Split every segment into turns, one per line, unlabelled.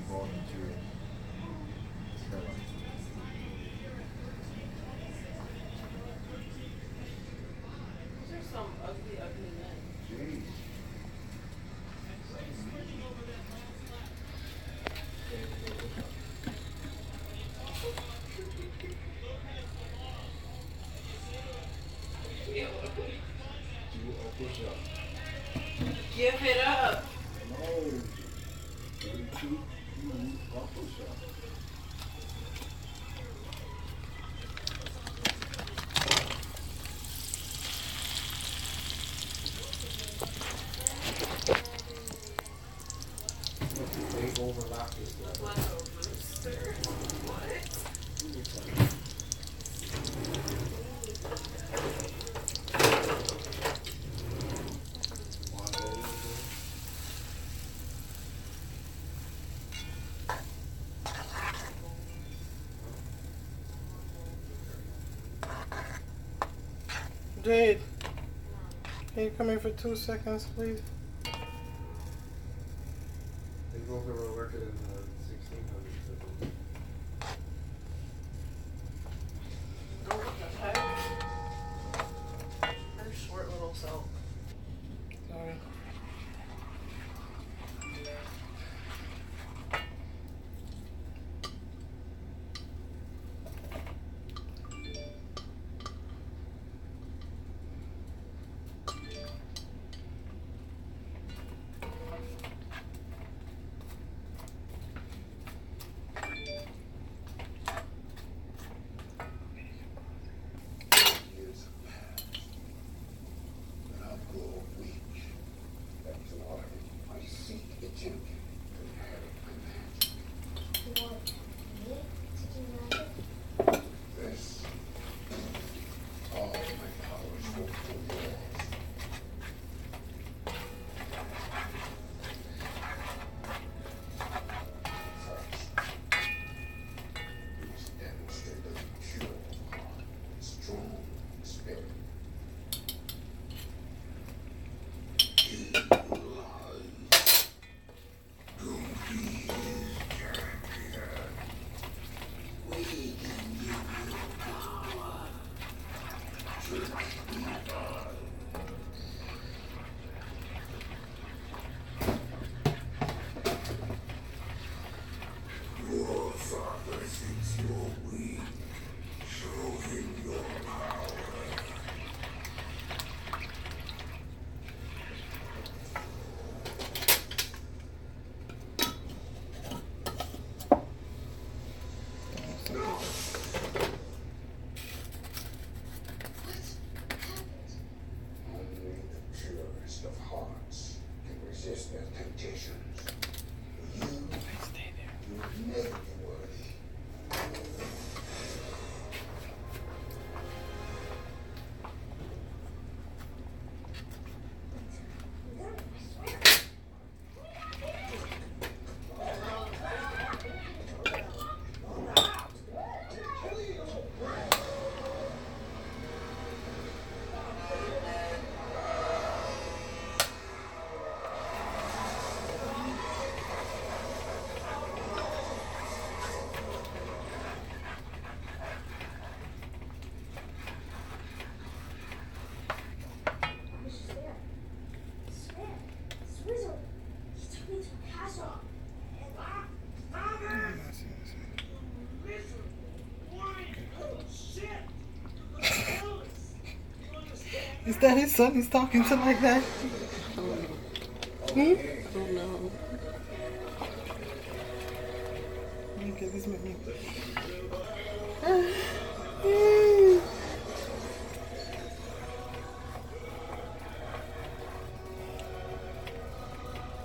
going into Stella.
These are some ugly, ugly men.
Jeez.
Ew.
Do a push up.
Give it up.
No. 32. One push up. They overlap this
Look
level.
like a rooster. What?
Jade, can you come here for 2 seconds, please?
They both were working in the 1600s.
Oh, what the heck? Her short little self.
Sorry.
Years have passed, but I've grown weak. That's why I seek the champion to inherit my magic.
You want me to do magic?
This, all my powers will be yours. First, you must demonstrate that you pure heart, strong spirit. Your father thinks you're weak. Show him your power. Only the purest of hearts can resist their temptations. You will never be worthy.
I was just there. Swear. Swizzle. He took me to a castle. And
Is that his son he's talking to like that? Hmm?
I don't know.
Okay, this make me.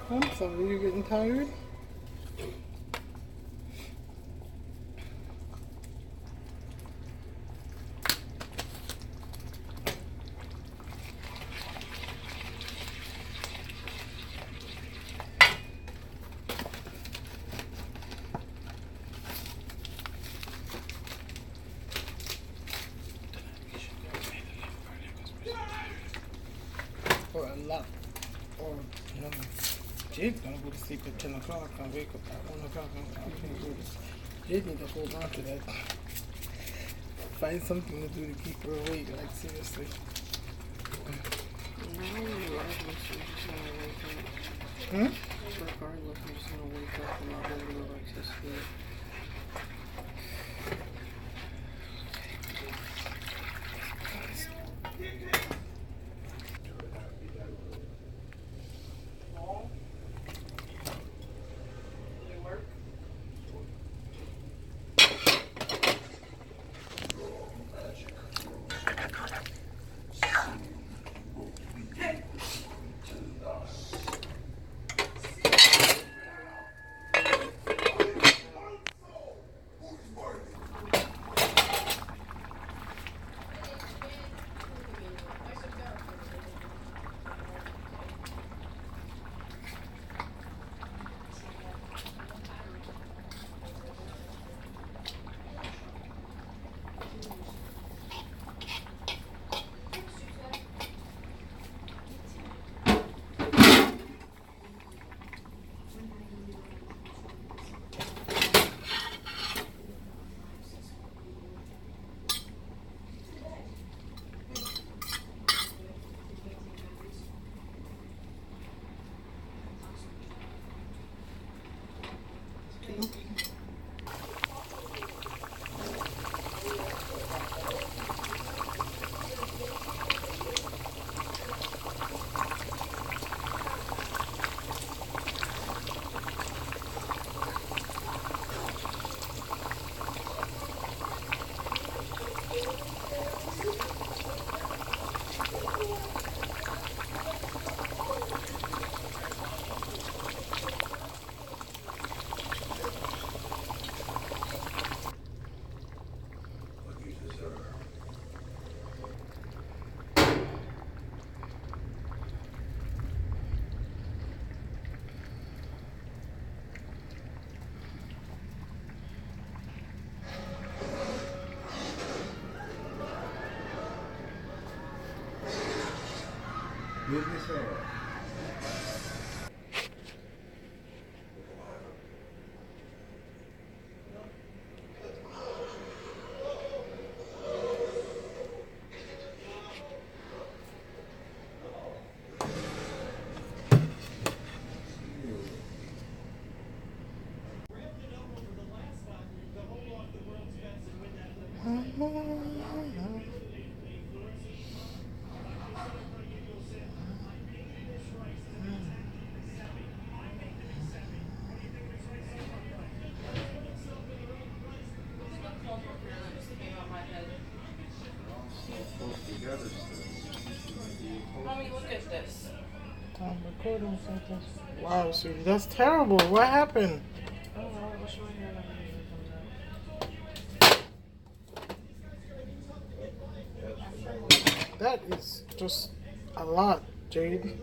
I'm sorry, you're getting tired? Or a lot. Or no. Jade's gonna go to sleep at 10 o'clock and wake up at 1 o'clock. I can't do this. Jade need to hold on to that. Find something to do to keep her awake, like seriously.
Regardless, she's just gonna wake up. Regardless, I'm just gonna wake up and not be able to go back to sleep.
Move this way.
Mommy, look at this.
I'm recording something. Wow, sweetie, that's terrible. What happened?
Oh, well, I'll show you when it comes out.
That is just a lot, Jade.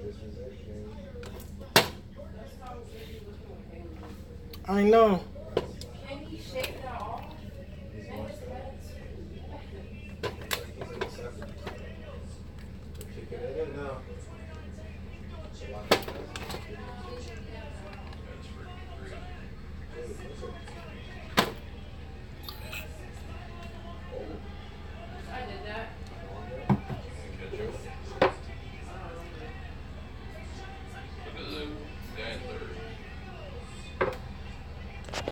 I know.